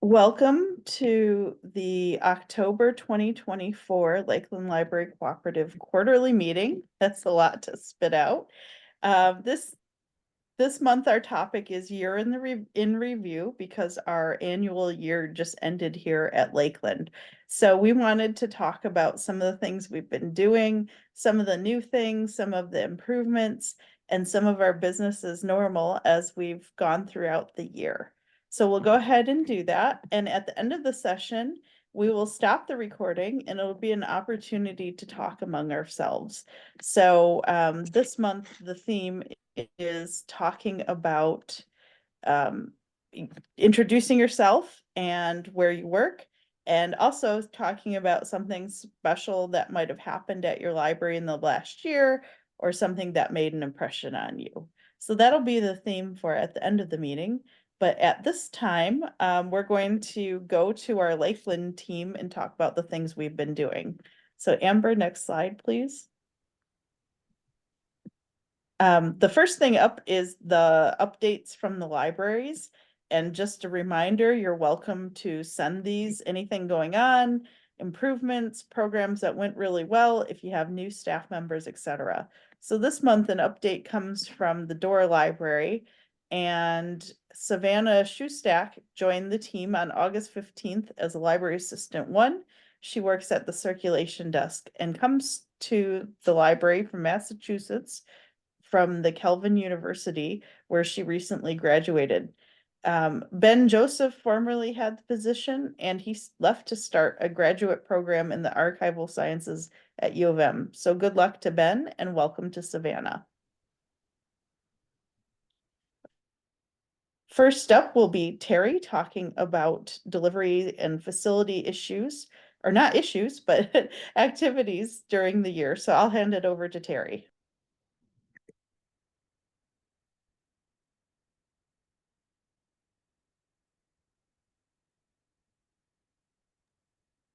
Welcome to the October 2024 Lakeland Library Cooperative Quarterly Meeting. That's a lot to spit out. This month, our topic is year in review because our annual year just ended here at Lakeland. So we wanted to talk about some of the things we've been doing, some of the new things, some of the improvements, and some of our business as normal as we've gone throughout the year. So we'll go ahead and do that. And at the end of the session, we will stop the recording and it'll be an opportunity to talk among ourselves. So this month, the theme is talking about introducing yourself and where you work, and also talking about something special that might have happened at your library in the last year or something that made an impression on you. So that'll be the theme for at the end of the meeting. But at this time, we're going to go to our Lakeland team and talk about the things we've been doing. So Amber, next slide, please. The first thing up is the updates from the libraries. And just a reminder, you're welcome to send these, anything going on, improvements, programs that went really well, if you have new staff members, etc. So this month, an update comes from the Door Library, and Savannah Shoestack joined the team on August 15th as a library assistant 1. She works at the circulation desk and comes to the library from Massachusetts, from the Kelvin University, where she recently graduated. Ben Joseph formerly had the position, and he left to start a graduate program in the archival sciences at U of M. So good luck to Ben and welcome to Savannah. First up will be Terry talking about delivery and facility issues, or not issues, but activities during the year. So I'll hand it over to Terry.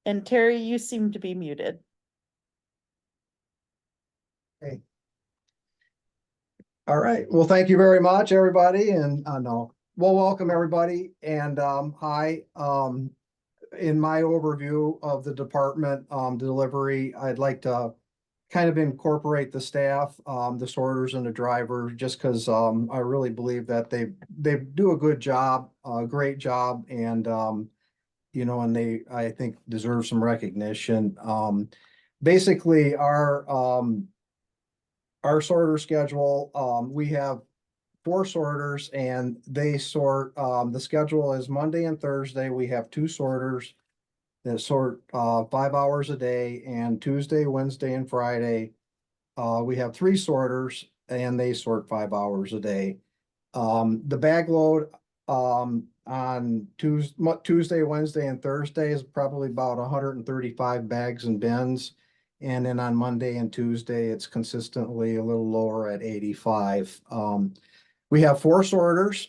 And Terry, you seem to be muted. Hey. All right. Well, thank you very much, everybody. And no, well, welcome everybody. And hi. In my overview of the department delivery, I'd like to kind of incorporate the staff, the sorters and the drivers, just because I really believe that they do a good job, a great job, and you know, and they, I think, deserve some recognition. Basically, our sorter schedule, we have 4 sorters and they sort, the schedule is Monday and Thursday. We have 2 sorters that sort 5 hours a day, and Tuesday, Wednesday, and Friday, we have 3 sorters and they sort 5 hours a day. The bag load on Tuesday, Wednesday, and Thursday is probably about 135 bags and bins. And then on Monday and Tuesday, it's consistently a little lower at 85. We have 4 sorters,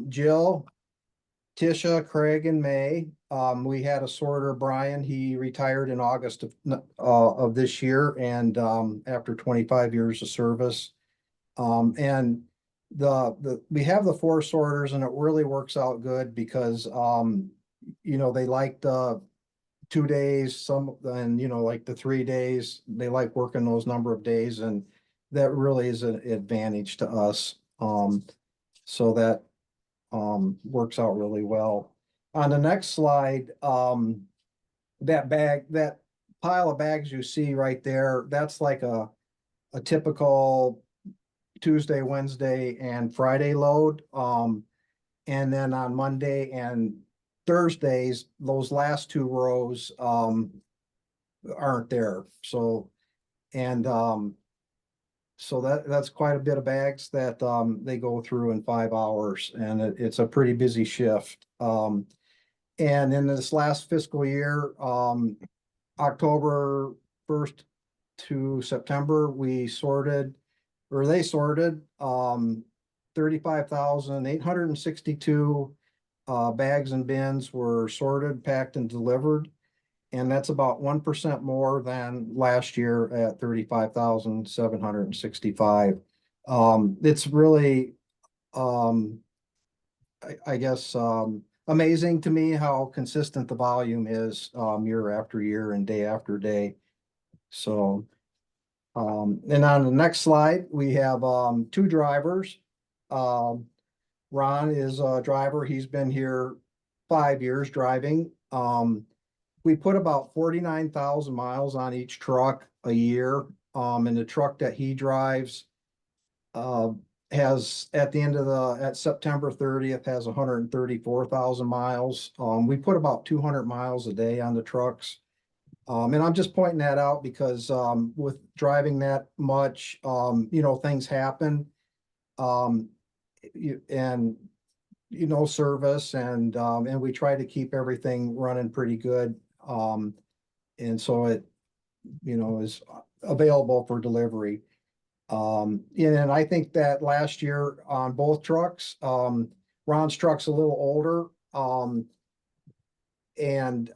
Jill, Tisha, Craig, and May. We had a sorter, Brian. He retired in August of this year, and after 25 years of service. And we have the 4 sorters, and it really works out good because you know, they like the 2 days, some, and you know, like the 3 days, they like working those number of days, and that really is an advantage to us. So that works out really well. On the next slide, that pile of bags you see right there, that's like a typical Tuesday, Wednesday, and Friday load. And then on Monday and Thursdays, those last 2 rows aren't there. So, and so that's quite a bit of bags that they go through in 5 hours, and it's a pretty busy shift. And in this last fiscal year, October 1st to September, they sorted 35,862 bags and bins were sorted, packed, and delivered. And that's about 1% more than last year at 35,765. It's really, I guess, amazing to me how consistent the volume is, year after year and day after day. So, and on the next slide, we have, two drivers. Um, Ron is a driver. He's been here 5 years driving. We put about 49,000 miles on each truck a year. And the truck that he drives, uh, has at the end of at September 30th has 134,000 miles. We put about 200 miles a day on the trucks. And I'm just pointing that out because, with driving that much, things happen. Um, and service and we try to keep everything running pretty good. And so it, is available for delivery. And I think that last year on both trucks, Ron's truck's a little older. And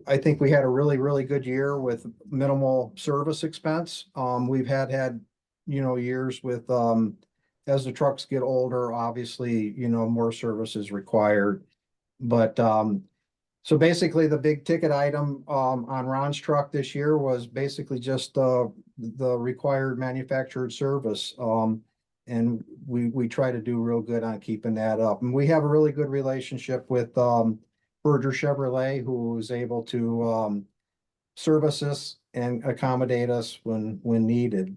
I think we had a really, really good year with minimal service expense. We've had, years with, as the trucks get older, obviously, more service is required. But, so basically the big ticket item, on Ron's truck this year was basically just, the required manufactured service. And we try to do real good on keeping that up. And we have a really good relationship with, Berger Chevrolet, who is able to, service us and accommodate us when needed.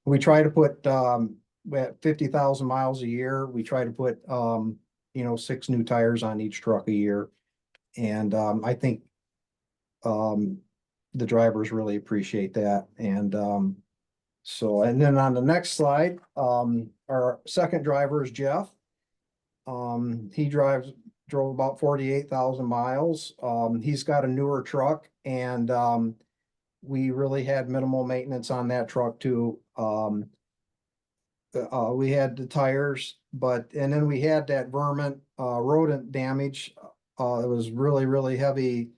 We try to put, at 50,000 miles a year, we try to put, 6 new tires on each truck a year. And, I think, the drivers really appreciate that. And, and then on the next slide, our second driver is Jeff. He drove about 48,000 miles. He's got a newer truck and, we really had minimal maintenance on that truck too. We had the tires, and then we had that rodent damage. It was really, really heavy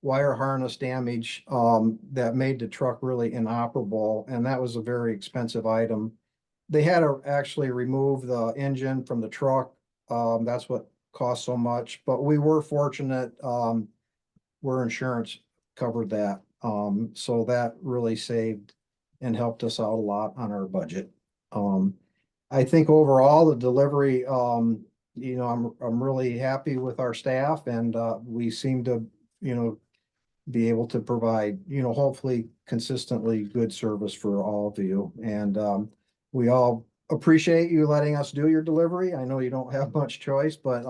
wire harness damage, that made the truck really inoperable, and that was a very expensive item. They had to actually remove the engine from the truck. That's what cost so much, but we were fortunate, where insurance covered that. So that really saved and helped us out a lot on our budget. I think overall the delivery, I'm really happy with our staff and, we seem to, be able to provide, hopefully consistently good service for all of you. And, we all appreciate you letting us do your delivery. I know you don't have much choice, but,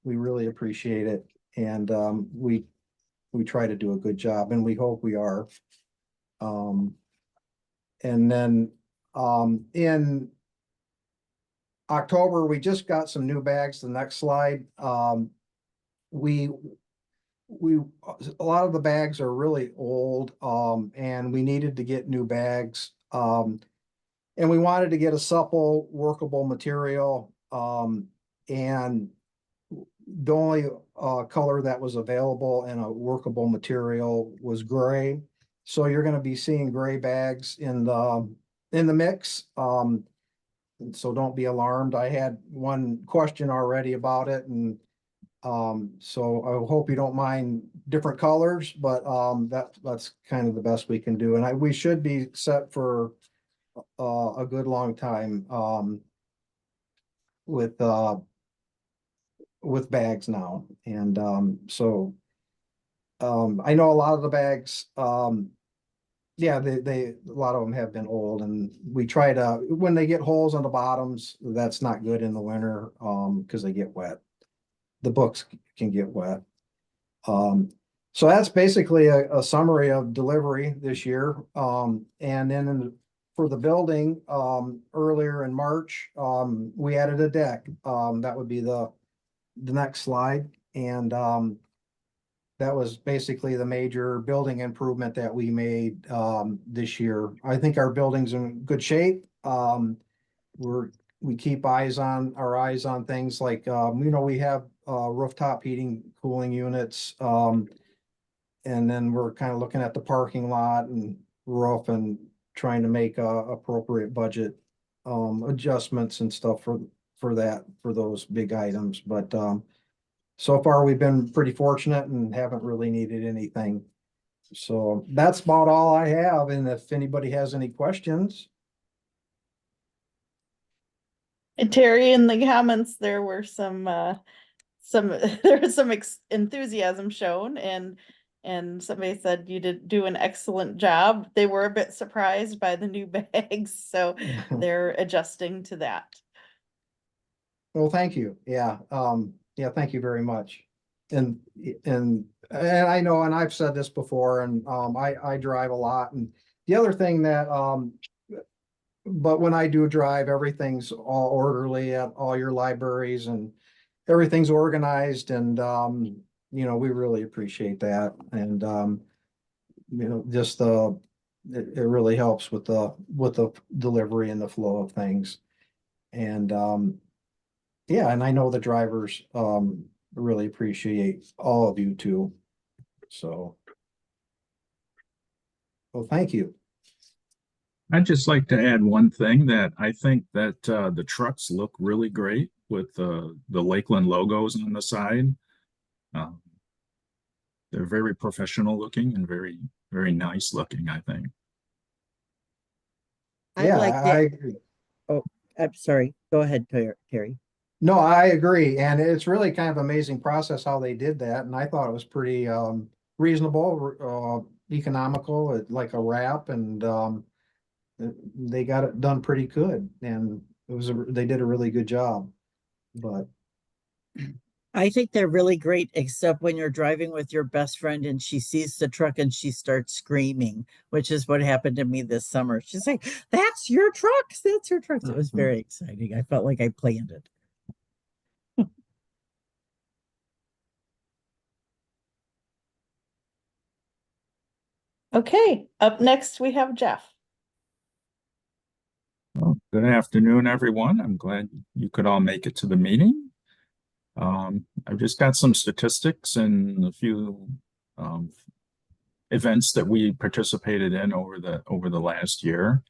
we really appreciate it. And, we try to do a good job and we hope we are. And then, in October, we just got some new bags. The next slide. We, a lot of the bags are really old, and we needed to get new bags. And we wanted to get a supple, workable material. And the only, color that was available and a workable material was gray. So you're gonna be seeing gray bags in the mix. So don't be alarmed. I had one question already about it and, so I hope you don't mind different colors, but, that's kind of the best we can do. And we should be set for, a good long time, with, bags now. And, I know a lot of the bags, yeah, a lot of them have been old and we try to, when they get holes on the bottoms, that's not good in the winter, because they get wet. The books can get wet. So that's basically a summary of delivery this year. And then for the building, earlier in March, we added a deck. That would be the next slide. And, that was basically the major building improvement that we made, this year. I think our building's in good shape. We keep our eyes on things like, we have, rooftop heating, cooling units. And then we're kind of looking at the parking lot and roof and trying to make, appropriate budget, adjustments and stuff for those big items. But, so far we've been pretty fortunate and haven't really needed anything. So that's about all I have. And if anybody has any questions. And Terry, in the comments, there were some there was some enthusiasm shown, and somebody said you did do an excellent job. They were a bit surprised by the new bags, so they're adjusting to that. Well, thank you. Yeah. Yeah, thank you very much. And, and I know, and I've said this before, and, I drive a lot, and the other thing that, but when I do drive, everything's all orderly at all your libraries and everything's organized and, we really appreciate that. And, just it really helps with the delivery and the flow of things. And, yeah, and I know the drivers, really appreciate all of you too. So, well, thank you. I'd just like to add one thing that I think that the trucks look really great with the Lakeland logos on the side. Uh, they're very professional looking and very, very nice looking, I think. I'd Yeah, like I to, agree. oh, I'm sorry. Go ahead, Terry. No, I agree. And it's really kind of amazing process how they did that. And I thought it was pretty reasonable, economical, like a wrap, and they got it done pretty good. And they did a really good job. But I think they're really great, except when you're driving with your best friend and she sees the truck and she starts screaming, which is what happened to me this summer. She's like, "That's your trucks. That's your trucks." It was very exciting. I felt like I planned it. Okay, up next we have Jeff. Well, good afternoon, everyone. I'm glad you could all make it to the meeting. I've just got some statistics and a few events that we participated in over the last year.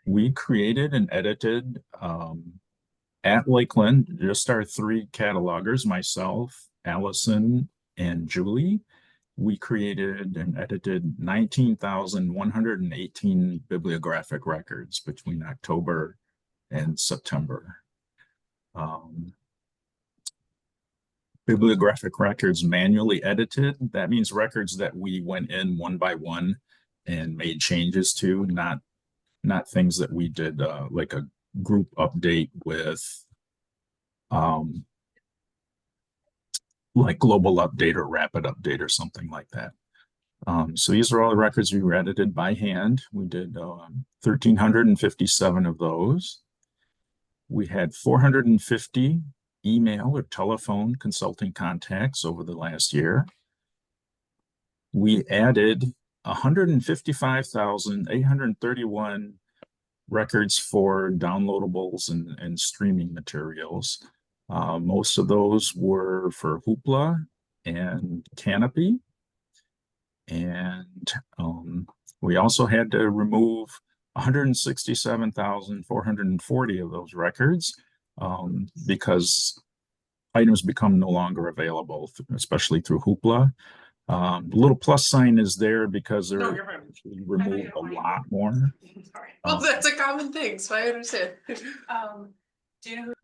We created and edited at Lakeland just our three catalogers, myself, Allison, and Julie. We created and edited 19,118 bibliographic records between October and September. Bibliographic records manually edited. That means records that we went in one by one and made changes to, not things that we did like a group update with like global update or rapid update or something like that. So these are all the records we edited by hand. We did 1,357 of those. We had 450 email or telephone consulting contacts over the last year. We added 155,831 records for downloadables and streaming materials. Most of those were for Hoopla and Canopy. And we also had to remove 167,440 of those records because items become no longer available, especially through Hoopla. The little plus sign is there because they're actually removed a lot more. Sorry. Well, that's a common thing, so I understand. Do you know who?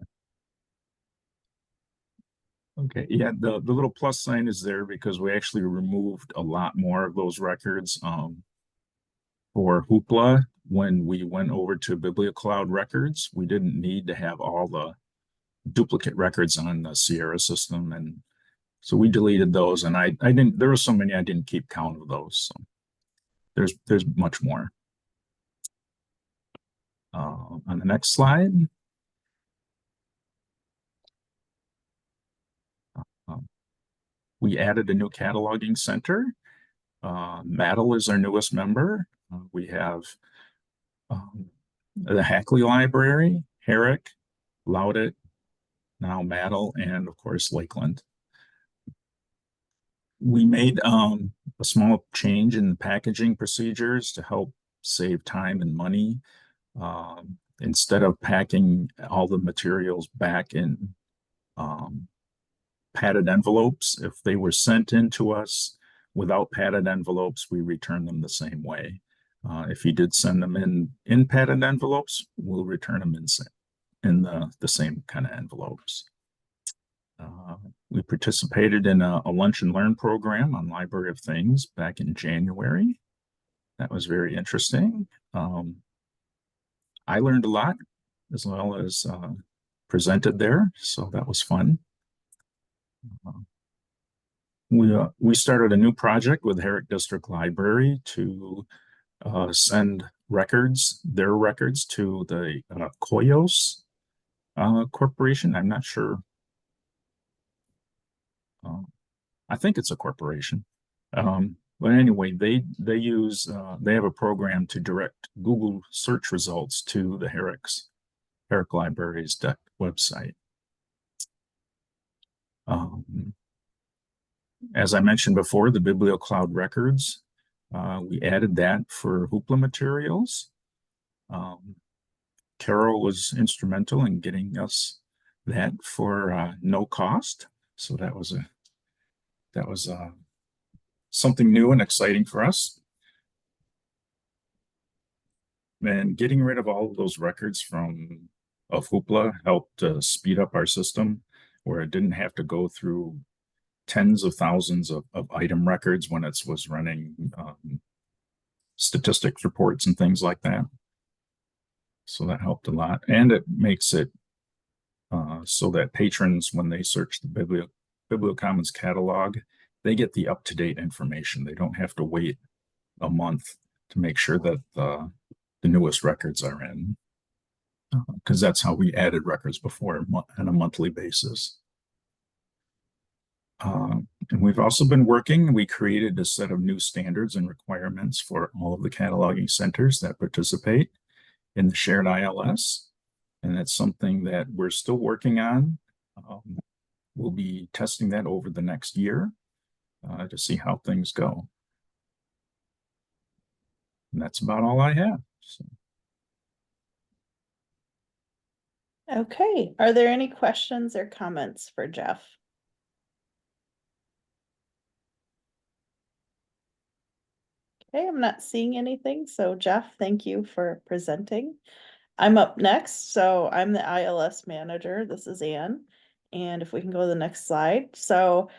Okay, yeah, the little plus sign is there because we actually removed a lot more of those records for Hoopla. When we went over to BiblioCloud records, we didn't need to have all the duplicate records on the Sierra system, and so we deleted those. And I didn't. There were so many I didn't keep count of those. So there's much more. On the next slide. We added a new cataloging center. Maddle is our newest member. We have the Hackley Library, Herrick, Loudet, now Maddle, and of course Lakeland. We made a small change in the packaging procedures to help save time and money. Instead of packing all the materials back in padded envelopes. If they were sent in to us without padded envelopes, we return them the same way. If you did send them in padded envelopes, we'll return them in the same kind of envelopes. We participated in a lunch and learn program on Library of Things back in January. That was very interesting. I learned a lot as well as presented there, so that was fun. We started a new project with Herrick District Library to send their records to the Koyos Corporation. I'm not sure. I think it's a corporation. But anyway, they have a program to direct Google search results to the Herrick Library's website. As I mentioned before, the BiblioCloud records, we added that for Hoopla materials. Carol was instrumental in getting us that for no cost. So that was something new and exciting for us. And getting rid of all of those records of Hoopla helped speed up our system, where it didn't have to go through tens of thousands of item records when it was running statistics reports and things like that. So that helped a lot. And it makes it so that patrons, when they search the BiblioCommons catalog, they get the up-to-date information. They don't have to wait a month to make sure that the newest records are in, because that's how we added records before on a monthly basis. And we've also been we created a set of new standards and requirements for all of the cataloging centers that participate in the shared ILS. And that's something that we're still working on. We'll be testing that over the next year to see how things go. And that's about all I have. So. Okay, are there any questions or comments for Jeff? Okay, I'm not seeing anything. So Jeff, thank you for presenting. I'm up next. So I'm the ILS manager. This is Anne. And if we can go to the next slide. So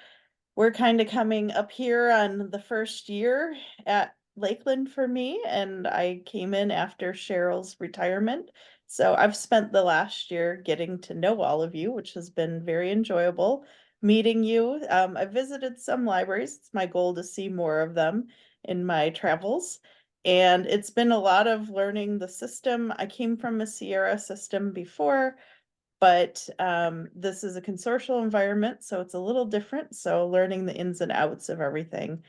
we're kind of coming up here on the first year at Lakeland for me, and I came in after Cheryl's retirement. So I've spent the last year getting to know all of you, which has been very enjoyable meeting you. I've visited some libraries. It's my goal to see more of them in my travels. And it's been a lot of learning the system. I came from a Sierra system before, but this is a consortial environment, so it's a little different. So learning the ins and outs of everything.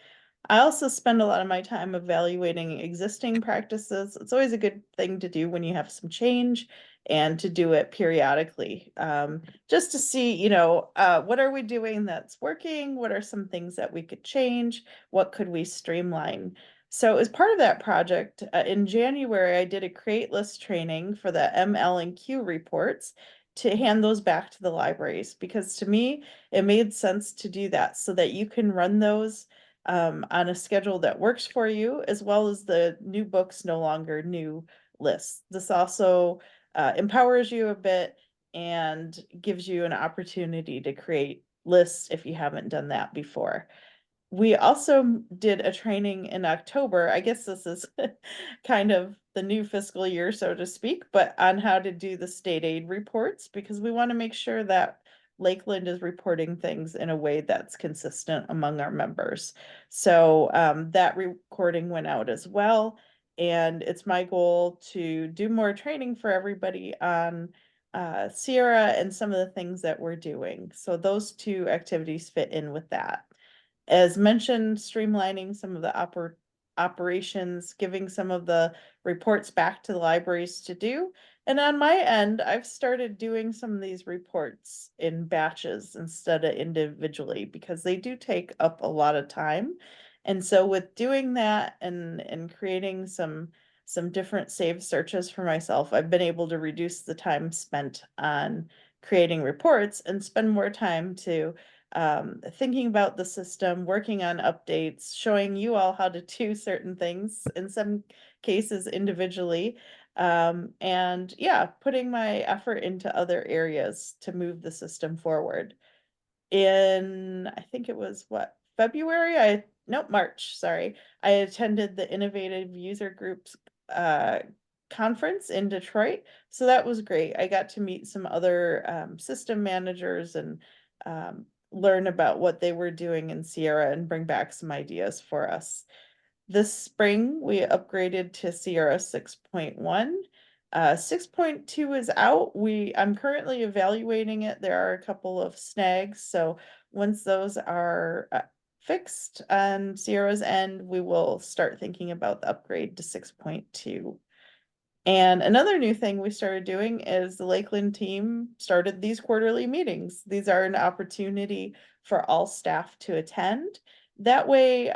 I also spend a lot of my time evaluating existing practices. It's always a good thing to do when you have some change, and to do it periodically, just to see, what are we doing that's working? What are some things that we could change? What could we streamline? So as part of that project, in January, I did a create list training for the ML and Q reports to hand those back to the libraries, because to me, it made sense to do that so that you can run those on a schedule that works for you, as well as the new books, no longer new lists. This also empowers you a bit and gives you an opportunity to create lists if you haven't done that before. We also did a training in October. I guess this is kind of the new fiscal year, so to speak, but on how to do the state aid reports, because we want to make sure that Lakeland is reporting things in a way that's consistent among our members. So that recording went out as well. And it's my goal to do more training for everybody on Sierra and some of the things that we're doing. So those two activities fit in with that. As mentioned, streamlining some of the operations, giving some of the reports back to the libraries to do. And on my end, I've started doing some of these reports in batches instead of individually, because they do take up a lot of time. And so with doing that and creating some different save searches for myself, I've been able to reduce the time spent on creating reports and spend more time to thinking about the system, working on updates, showing you all how to do certain things, in some cases individually. And yeah, putting my effort into other areas to move the system forward. I think it was February? March, sorry. I attended the Innovative User Groups conference in Detroit. So that was great. I got to meet some other system managers and learn about what they were doing in Sierra and bring back some ideas for us. This spring, we upgraded to Sierra 6.1. 6.2 is out. I'm currently evaluating it. There are a couple of snags. So once those are fixed on Sierra's end, we will start thinking about the upgrade to 6.2. And another new thing we started doing is the Lakeland team started these quarterly meetings. These are an opportunity for all staff to attend. That way,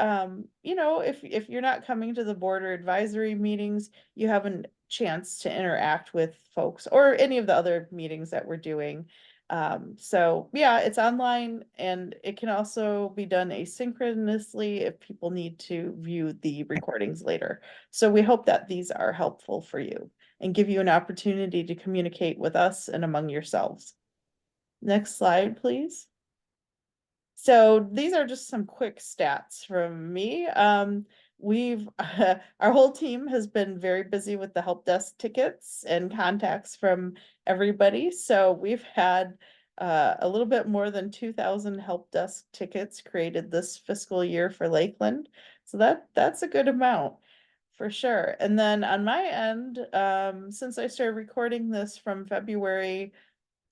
if you're not coming to the board or advisory meetings, you have a chance to interact with folks or any of the other meetings that we're doing. So yeah, it's online and it can also be done asynchronously if people need to view the recordings later. So we hope that these are helpful for you and give you an opportunity to communicate with us and among yourselves. Next slide, please. So these are just some quick stats from me. Our whole team has been very busy with the help desk tickets and contacts from everybody. So we've had a little bit more than 2,000 help desk tickets created this fiscal year for Lakeland. So that's a good amount for sure. And then on my end, since I started recording this from February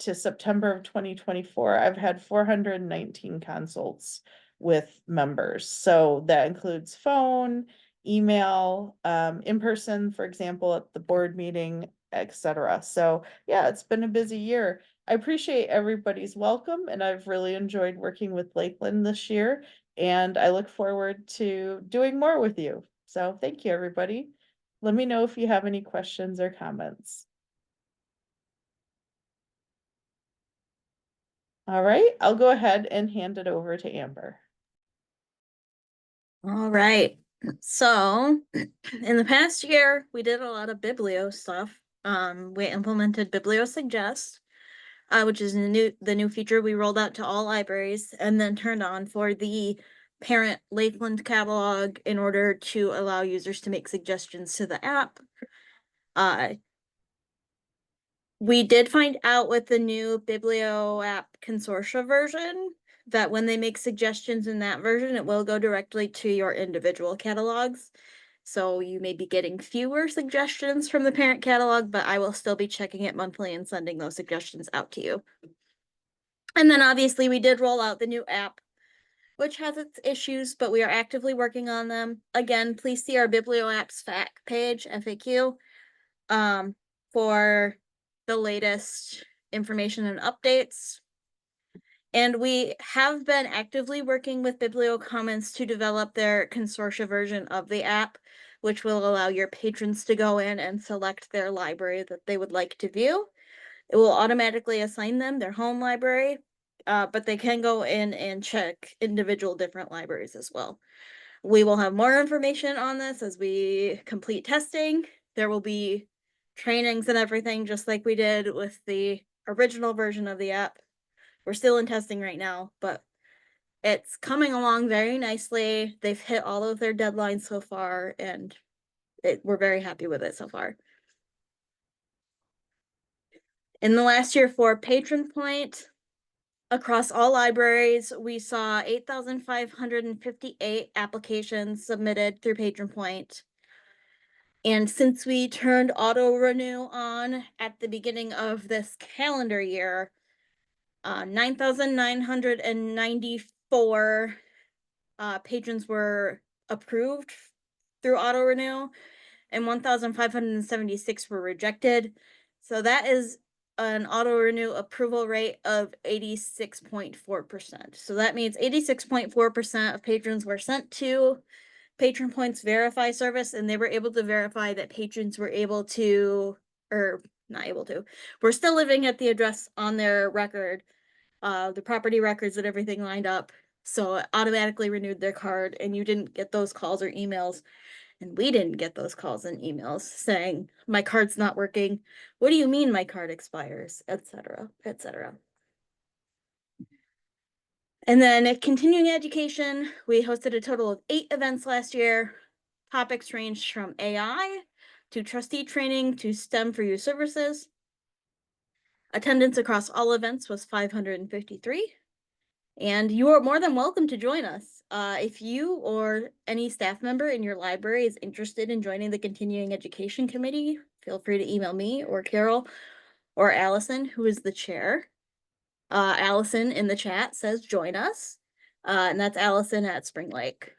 to September of 2024, I've had 419 consults with members. So that includes phone, email, in person, for example, at the board meeting, etc. So yeah, it's been a busy year. I appreciate everybody's welcome, and I've really enjoyed working with Lakeland this year, and I look forward to doing more with you. So thank you, everybody. Let me know if you have any questions or comments. All right, I'll go ahead and hand it over to Amber. All right. So in the past year, we did a lot of Biblio stuff. We implemented Biblio Suggest, which is the new feature we rolled out to all libraries and then turned on for the parent Lakeland catalog in order to allow users to make suggestions to the app. We did find out with the new Biblio app consortia version that when they make suggestions in that version, it will go directly to your individual catalogs. So you may be getting fewer suggestions from the parent catalog, but I will still be checking it monthly and sending those suggestions out to you. And then obviously we did roll out the new app, which has its issues, but we are actively working on them. Again, please see our Biblio apps FAQ page, FAQ, for the latest information and updates. And we have been actively working with Biblio Commons to develop their consortia version of the app, which will allow your patrons to go in and select their library that they would like to view. It will automatically assign them their home library, but they can go in and check individual different libraries as well. We will have more information on this as we complete testing. There will be trainings and everything, just like we did with the original version of the app. We're still in testing right now, but it's coming along very nicely. They've hit all of their deadlines so far, and we're very happy with it so far. In the last year for Patron Point, across all libraries, we saw 8,558 applications submitted through Patron Point. And since we turned auto renew on at the beginning of this calendar year, 9,994 patrons were approved through auto renew, and 1,576 were rejected. So that is an auto renew approval rate of 86.4%. So that means 86.4% of patrons were sent to Patron Point's verify service, and they were able to verify that patrons were able to, or not able to. We're still living at the address on their record, the property records and everything lined up. So it automatically renewed their card, and you didn't get those calls or emails. And we didn't get those calls and emails saying, my card's not working. What do you mean my card expires, etc., etc. And then continuing education, we hosted a total of 8 events last year. Topics ranged from AI to trustee training to STEM for youth services. Attendance across all events was 553. And you are more than welcome to join us. If you or any staff member in your library is interested in joining the Continuing Education Committee, feel free to email me or Carol or Allison, who is the chair. Allison in the chat says join us, and that's Allison at Spring Lake.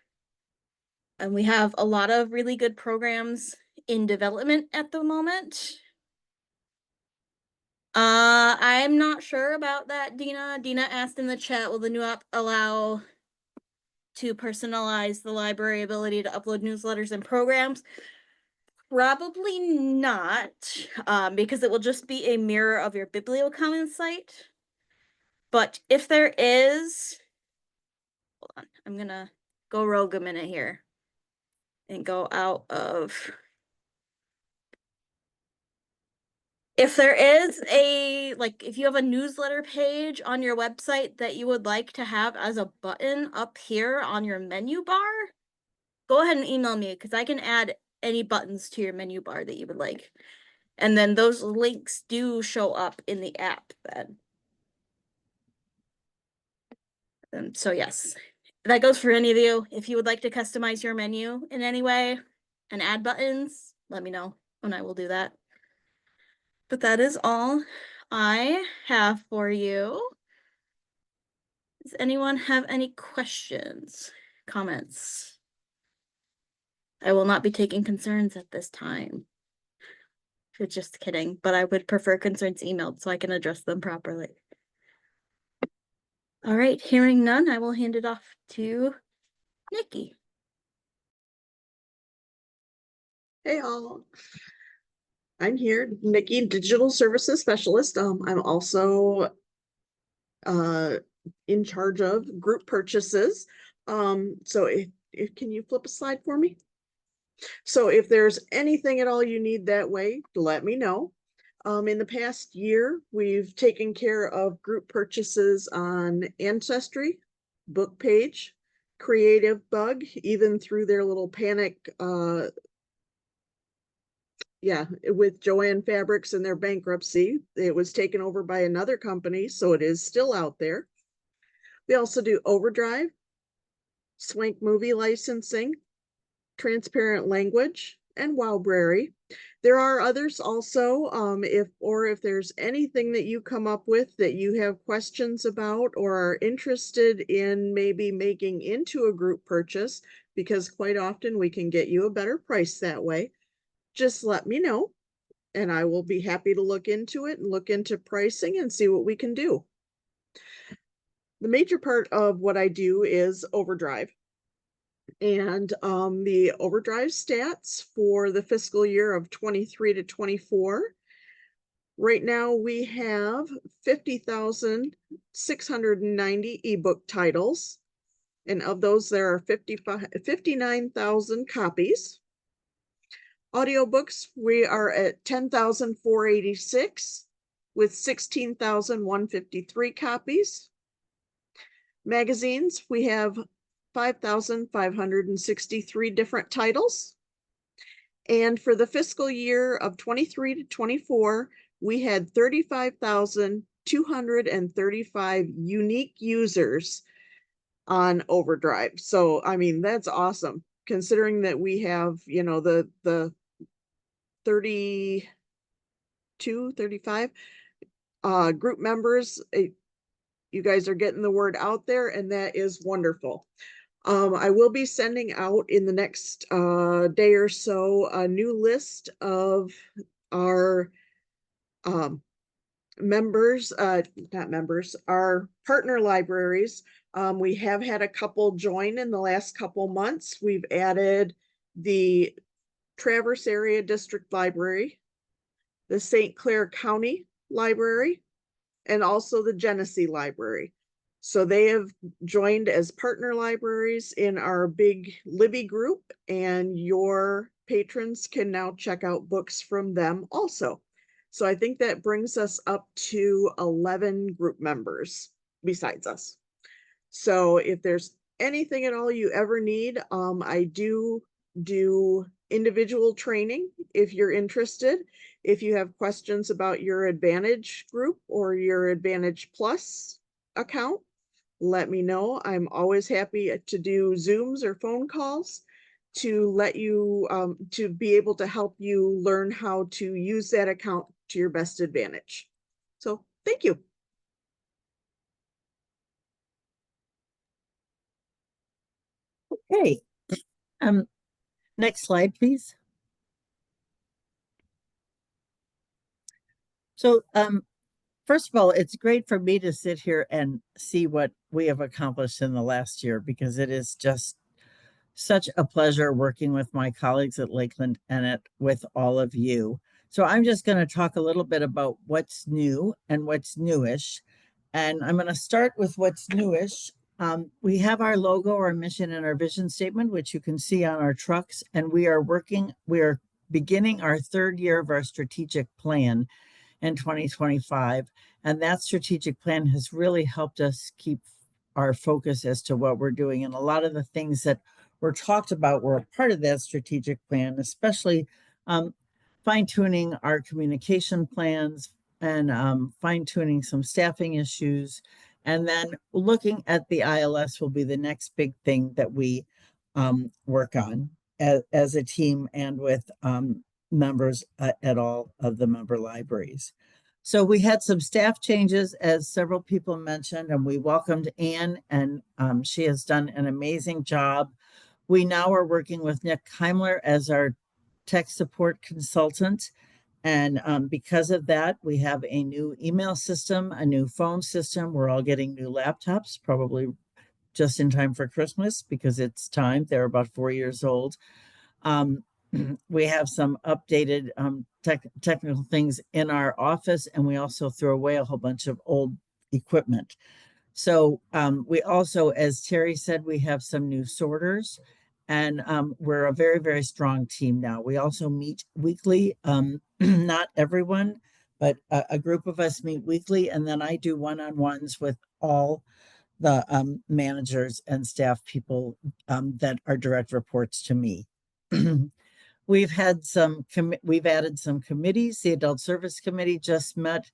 And we have a lot of really good programs in development at the moment. I'm not sure about that, Dina. Dina asked in the chat, will the new app allow to personalize the library ability to upload newsletters and programs? Probably not, because it will just be a mirror of your BiblioCommons site. But if there is, hold on, I'm gonna go rogue a minute here and go out of. If there is a, like, if you have a newsletter page on your website that you would like to have as a button up here on your menu bar, go ahead and email me because I can add any buttons to your menu bar that you would like. And then those links do show up in the app then. So yes, that goes for any of you. If you would like to customize your menu in any way and add buttons, let me know and I will do that. But that is all I have for you. Does anyone have any questions, comments? I will not be taking concerns at this time. Just kidding, but I would prefer concerns emailed so I can address them properly. All right, hearing none, I will hand it off to Nikki. Hey all, I'm here, Nikki, Digital Services Specialist. I'm also in charge of group purchases. So if can you flip a slide for me? So if there's anything at all you need that way, let me know. In the past year, we've taken care of group purchases on Ancestry, Bookpage, Creative Bug, even through their little panic with Joanne Fabrics and their bankruptcy. It was taken over by another company, so it is still out there. We also do Overdrive, Swank Movie Licensing, Transparent Language, and Wowbrary. There are others also. If there's anything that you come up with that you have questions about or are interested in maybe making into a group purchase, because quite often we can get you a better price that way, just let me know and I will be happy to look into it and look into pricing and see what we can do. The major part of what I do is Overdrive. And the Overdrive stats for the fiscal year of 23 to 24. Right now we have 50,690 ebook titles. And of those, there are 59,000 copies. Audiobooks, we are at 10,486 with 16,153 copies. Magazines, we have 5,563 different titles. And for the fiscal year of 23 to 24, we had 35,235 unique users on Overdrive. So, I mean, that's awesome, considering that we have, you know, the 35 group members. You guys are getting the word out there, and that is wonderful. I will be sending out in the next day or so a new list of our members, not members, our partner libraries. We have had a couple join in the last couple months. We've added the Traverse Area District Library, the St. Clair County Library, and also the Genesee Library. So they have joined as partner libraries in our big Libby group, and your patrons can now check out books from them also. So I think that brings us up to 11 group members besides us. So if there's anything at all you ever need, I do individual training if you're interested. If you have questions about your Advantage group or your Advantage Plus account, let me know. I'm always happy to do Zooms or phone calls to let you, to be able to help you learn how to use that account to your best advantage. So thank you. Okay. Next slide, please. So, first of all, it's great for me to sit here and see what we have accomplished in the last year, because it is just such a pleasure working with my colleagues at Lakeland and with all of you. So I'm just going to talk a little bit about what's new and what's newish. And I'm going to start with what's newish. We have our logo, our mission, and our vision statement, which you can see on our trucks. And we are beginning our third year of our strategic plan in 2025. And that strategic plan has really helped us keep our focus as to what we're doing. And a lot of the things that were talked about were a part of that strategic plan, especially fine-tuning our communication plans and fine-tuning some staffing issues. And then looking at the ILS will be the next big thing that we work on as a team and with members at all of the member libraries. So we had some staff changes, as several people mentioned, and we welcomed Anne, and she has done an amazing job. We now are working with Nick Heimler as our tech support consultant. And because of that, we have a new email system, a new phone system. We're all getting new laptops, probably just in time for Christmas, because it's time. They're about 4 years old. We have some updated technical things in our office, and we also threw away a whole bunch of old equipment. So we also, as Terry said, we have some new sorters, and we're a very, very strong team now. We also meet weekly, not everyone, but a group of us meet weekly, and then I do one-on-ones with all the managers and staff people that are direct reports to me. We've added some committees. The Adult Service Committee just met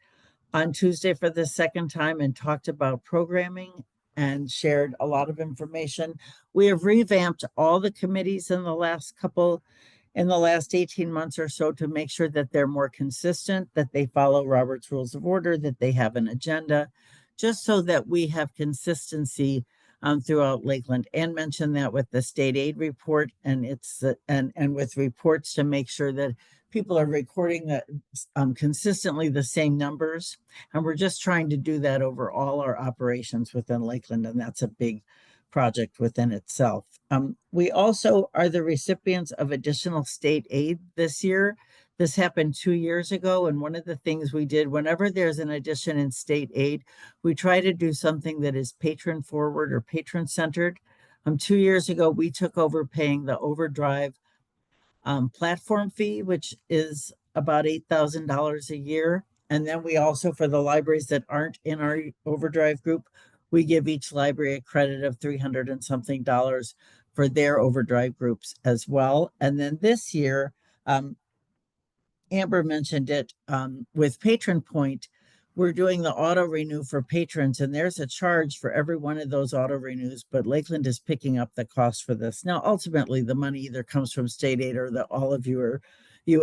on Tuesday for the second time and talked about programming and shared a lot of information. We have revamped all the committees in the last 18 months or so to make sure that they're more consistent, that they follow Robert's Rules of Order, that they have an agenda, just so that we have consistency throughout Lakeland. Ann mentioned that with the state aid report, and and with reports to make sure that people are recording consistently the same numbers. And we're just trying to do that over all our operations within Lakeland, and that's a big project within itself. We also are the recipients of additional state aid this year. This happened 2 years ago, and one of the things we did, whenever there's an addition in state aid, we try to do something that is patron forward or patron centered. 2 years ago, we took over paying the Overdrive platform fee, which is about $8,000 a year. And then we also, for the libraries that aren't in our Overdrive group, we give each library a credit of $300 and something for their Overdrive groups as well. And then this year, Amber mentioned it with Patron Point, we're doing the auto renew for patrons, and there's a charge for every one of those auto renews, but Lakeland is picking up the cost for this. Now, ultimately, the money either comes from state aid or that all of you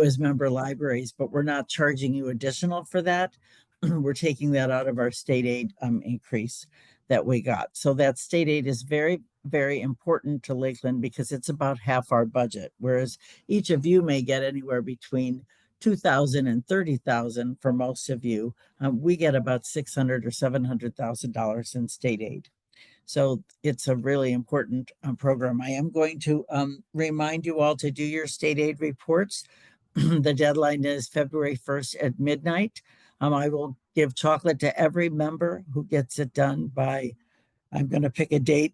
as member libraries, but we're not charging you additional for that. We're taking that out of our state aid increase that we got. So that state aid is very, very important to Lakeland because it's about half our budget, whereas each of you may get anywhere between $2,000 and $30,000 for most of you. We get about $600,000 or $700,000 in state aid. So it's a really important program. I am going to remind you all to do your state aid reports The deadline is February 1st at midnight. I will give chocolate to every member who gets it done by, I'm going to pick a date,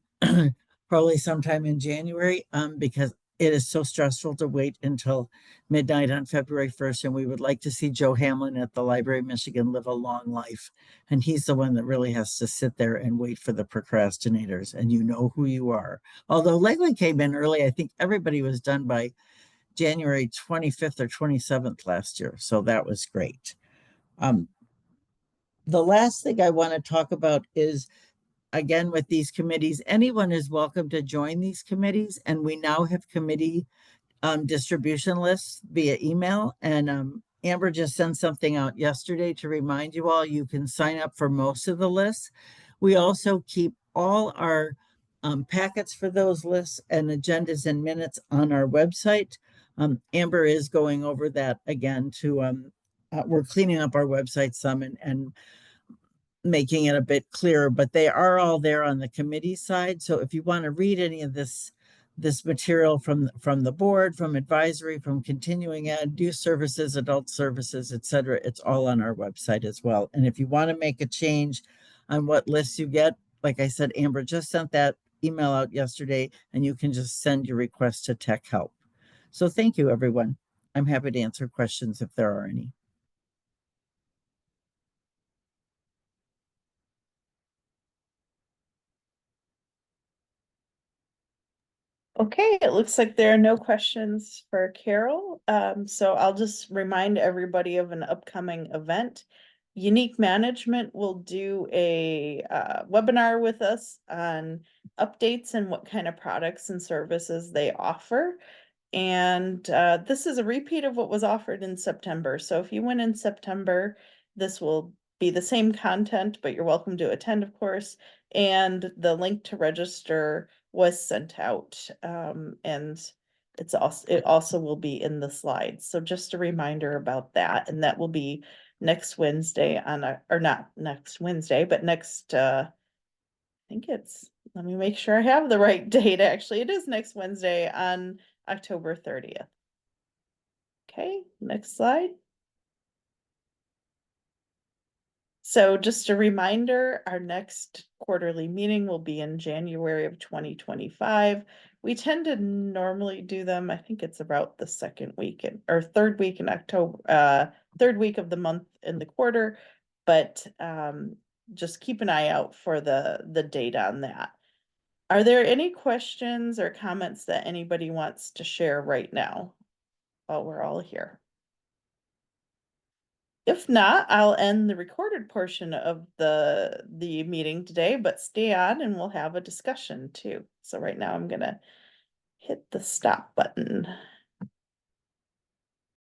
probably sometime in January, because it is so stressful to wait until midnight on February 1st. And we would like to see Joe Hamlin at the Library of Michigan live a long life. And he's the one that really has to sit there and wait for the procrastinators. And you know who you are. Although Lakeland came in early, I think everybody was done by January 25th or 27th last year. So that was great. The last thing I want to talk about is, again, with these committees, anyone is welcome to join these committees. And we now have committee distribution lists via email. And Amber just sent something out yesterday to remind you all, you can sign up for most of the lists. We also keep all our packets for those lists and agendas and minutes on our website. Amber is going over that again to, we're cleaning up our website some and making it a bit clearer, but they are all there on the committee side. So if you want to read any of this material from the board, from advisory, from continuing ed, youth services, adult services, etc., it's all on our website as well. And if you want to make a change on what lists you get, like I said, Amber just sent that email out yesterday, and you can just send your request to Tech Help. So thank you, everyone. I'm happy to answer questions if there are any. Okay, it looks like there are no questions for Carol. So I'll just remind everybody of an upcoming event. Unique Management will do a webinar with us on updates and what kind of products and services they offer. And this is a repeat of what was offered in September. So if you went in September, this will be the same content, but you're welcome to attend, of course. And the link to register was sent out. And it also will be in the slides. So just a reminder about that. And that will be next Wednesday or not next Wednesday, but next I think let me make sure I have the right date. Actually, it is next Wednesday on October 30th. Okay, next slide. So just a reminder, our next quarterly meeting will be in January of 2025. We tend to normally do them, I think it's about the second week or third week in October, third week of the month in the quarter, but just keep an eye out for the date on that. Are there any questions or comments that anybody wants to share right now while we're all here? If not, I'll end the recorded portion of the meeting today, but stay on and we'll have a discussion too. So right now I'm gonna hit the stop button.